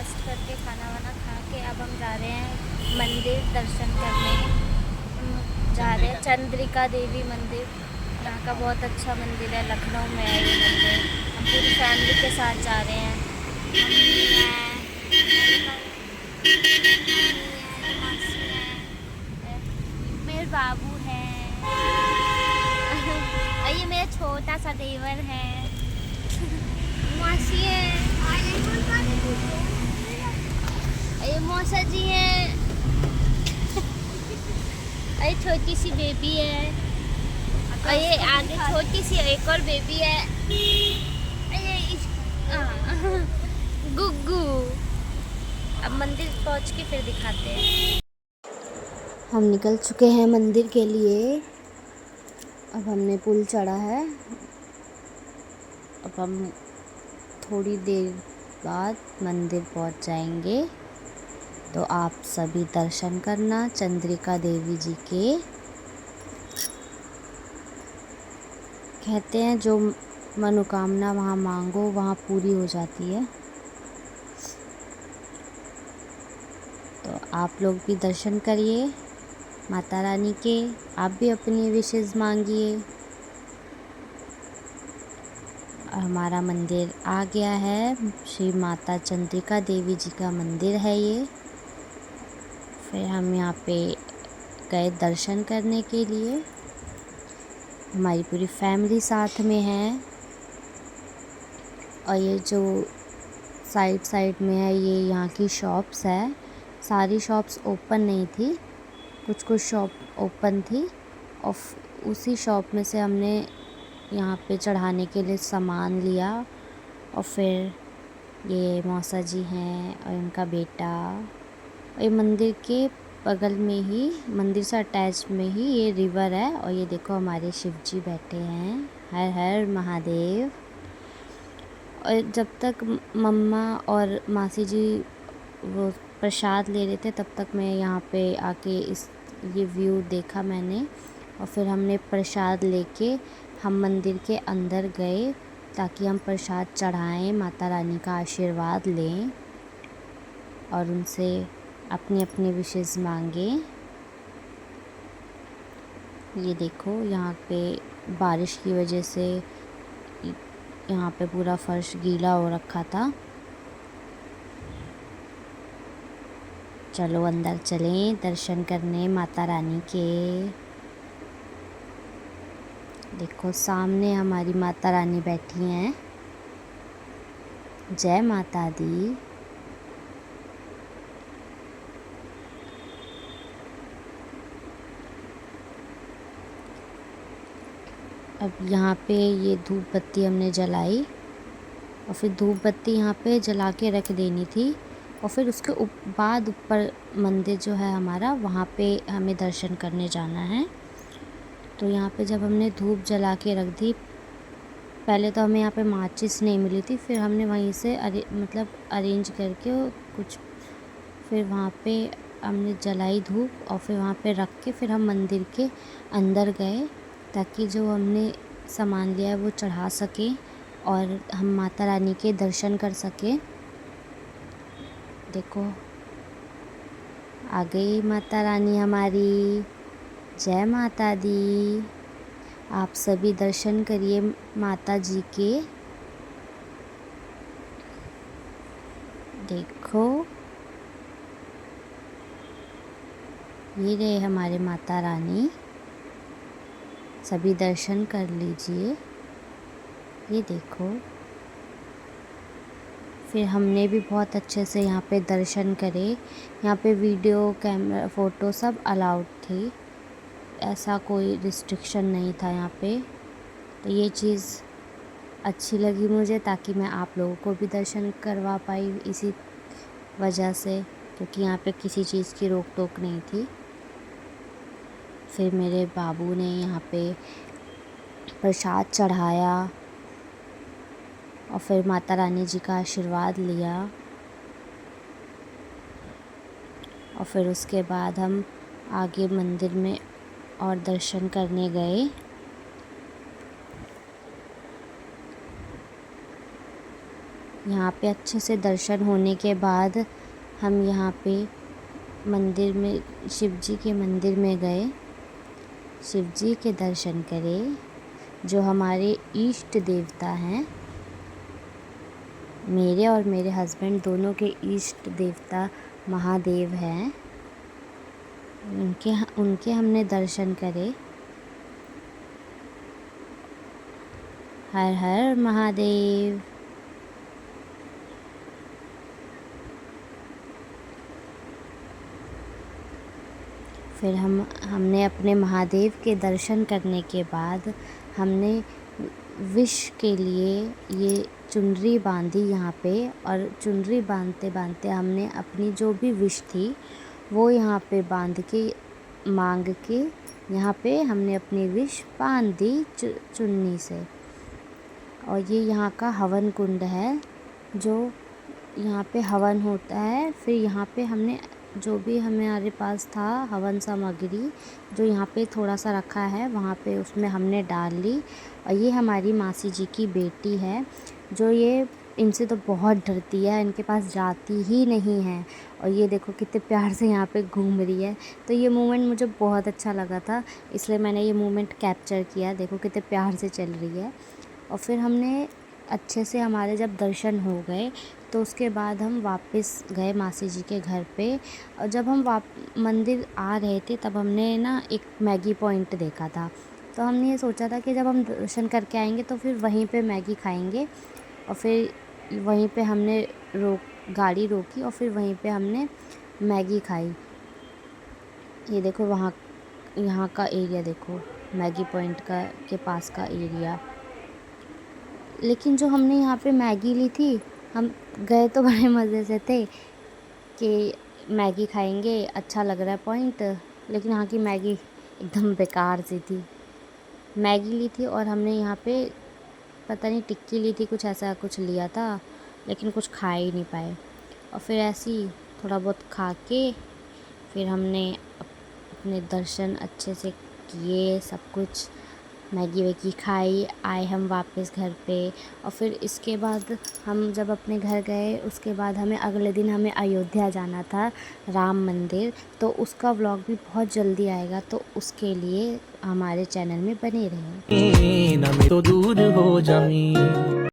Rest करके खाना वाना खा के अब हम जा रहे हैं मंदिर दर्शन करने। जा रहे हैं चंद्रिका देवी मंदिर। यहाँ का बहुत अच्छा मंदिर है, लखनऊ में है ये मंदिर। हम पूरी फैमिली के साथ जा रहे हैं। मम्मी है, मासी है, मेरे बाबू है और ये मेरा छोटा सा देवर है। मासी है, ये मौसा जी है, और ये छोटी सी बेबी है, और ये आगे छोटी सी एक और बेबी है, गुग्गू। अब मंदिर पहुंच के फिर दिखाते हैं। हम निकल चुके हैं मंदिर के लिए। अब हमने पुल चढ़ा है। अब हम थोड़ी देर बाद मंदिर पहुंच जाएंगे। तो आप सभी दर्शन करना चंद्रिका देवी जी के। कहते हैं जो मनोकामना वहाँ मांगो वहाँ पूरी हो जाती है। तो आप लोग भी दर्शन करिए माता रानी के। आप भी अपनी विशेष मांगिए। और हमारा मंदिर आ गया है। श्री माता चंद्रिका देवी जी का मंदिर है ये। फिर हम यहाँ पे गए दर्शन करने के लिए। हमारी पूरी फैमिली साथ में है। और ये जो साइड में है ये यहाँ की शॉप्स है। सारी शॉप्स ओपन नहीं थी, कुछ शॉप ओपन थी। और उसी शॉप में से हमने यहाँ पे चढ़ाने के लिए सामान लिया। और फिर ये मौसा जी हैं और इनका बेटा। और ये मंदिर के बगल में ही, मंदिर से अटैच में ही ये रिवर है। और ये देखो हमारे शिव जी बैठे हैं। हर हर महादेव। और जब तक मम्मा और मासी जी वो प्रसाद ले रहे थे तब तक मैं यहाँ पे आके ये व्यू देखा मैंने। और फिर हमने प्रसाद लेके हम मंदिर के अंदर गए ताकि हम प्रसाद चढ़ाएं, माता रानी का आशीर्वाद लें और उनसे अपनी अपनी विशेष मांगे। ये देखो यहाँ पे बारिश की वजह से यहाँ पे पूरा फर्श गीला हो रखा था। चलो अंदर चलें दर्शन करने माता रानी के। देखो सामने हमारी माता रानी बैठी हैं। जय माता दी। अब यहाँ पे ये धूप बत्ती हमने जलाई और फिर धूप बत्ती यहाँ पे जला के रख देनी थी। और फिर उसके बाद ऊपर मंदिर जो है हमारा, वहाँ पे हमें दर्शन करने जाना है। तो यहाँ पे जब हमने धूप जला के रख दी, पहले तो हमें यहाँ पे माचिस नहीं मिली थी, फिर हमने वहीं से अरेंज करके कुछ, फिर वहाँ पे हमने जलाई धूप और फिर वहाँ पे रख के फिर हम मंदिर के अंदर गए ताकि जो हमने सामान लिया है वो चढ़ा सके और हम माता रानी के दर्शन कर सके। देखो आ गई माता रानी हमारी। जय माता दी। आप सभी दर्शन करिए माता जी के। देखो ये रहे हमारे माता रानी। सभी दर्शन कर लीजिए। ये देखो फिर हमने भी बहुत अच्छे से यहाँ पे दर्शन करे। यहाँ पे वीडियो कैमरा फ़ोटो सब अलाउड थी, ऐसा कोई रिस्ट्रिक्शन नहीं था यहाँ पे। तो ये चीज़ अच्छी लगी मुझे ताकि मैं आप लोगों को भी दर्शन करवा पाई इसी वजह से, क्योंकि यहाँ पे किसी चीज़ की रोक टोक नहीं थी। फिर मेरे बाबू ने यहाँ पे प्रसाद चढ़ाया और फिर माता रानी जी का आशीर्वाद लिया। और फिर उसके बाद हम आगे मंदिर में और दर्शन करने गए। यहाँ पे अच्छे से दर्शन होने के बाद हम यहाँ पे मंदिर में, शिव जी के मंदिर में गए, शिव जी के दर्शन करे, जो हमारे इष्ट देवता हैं। मेरे और मेरे हस्बैंड दोनों के इष्ट देवता महादेव हैं। उनके हमने दर्शन करे। हर हर महादेव। फिर हमने अपने महादेव के दर्शन करने के बाद हमने विश के लिए ये चुनरी बांधी यहाँ पे, और चुनरी बांधते बांधते हमने अपनी जो भी विश थी वो यहाँ पे बांध के, मांग के यहाँ पे हमने अपनी विश बांध दी चुन्नी से। और ये यहाँ का हवन कुंड है, जो यहाँ पे हवन होता है। फिर यहाँ पे हमने जो भी हमारे पास था हवन सामग्री, जो यहाँ पे थोड़ा सा रखा है, वहाँ पे उसमें हमने डाल ली। और ये हमारी मासी जी की बेटी है, जो ये इनसे तो बहुत डरती है, इनके पास जाती ही नहीं है। और ये देखो कितने प्यार से यहाँ पे घूम रही है। तो ये मोमेंट मुझे बहुत अच्छा लगा था, इसलिए मैंने ये मोमेंट कैप्चर किया। देखो कितने प्यार से चल रही है। और फिर हमने अच्छे से, हमारे जब दर्शन हो गए तो उसके बाद हम वापस गए मासी जी के घर पे। और जब हम मंदिर आ रहे थे तब हमने ना एक मैगी पॉइंट देखा था। तो हमने ये सोचा था कि जब हम दर्शन करके आएंगे तो फिर वहीं पे मैगी खाएंगे। और फिर वहीं पे हमने गाड़ी रोकी और फिर वहीं पे हमने मैगी खाई। ये देखो यहाँ का एरिया देखो, मैगी पॉइंट के पास का एरिया। लेकिन जो हमने यहाँ पे मैगी ली थी, हम गए तो बड़े मज़े से थे कि मैगी खाएंगे, अच्छा लग रहा है पॉइंट, लेकिन यहाँ की मैगी एकदम बेकार सी थी। मैगी ली थी और हमने यहाँ पे पता नहीं टिक्की ली थी, कुछ ऐसा कुछ लिया था, लेकिन कुछ खा ही नहीं पाए। और फिर ऐसे ही थोड़ा बहुत खा के फिर हमने अपने दर्शन अच्छे से किए, सब कुछ मैगी वैगी खाई, आए हम वापस घर पे। और फिर इसके बाद हम जब अपने घर गए, उसके बाद हमें अगले दिन हमें अयोध्या जाना था, राम मंदिर। तो उसका व्लॉग भी बहुत जल्दी आएगा, तो उसके लिए हमारे चैनल में बने रहें।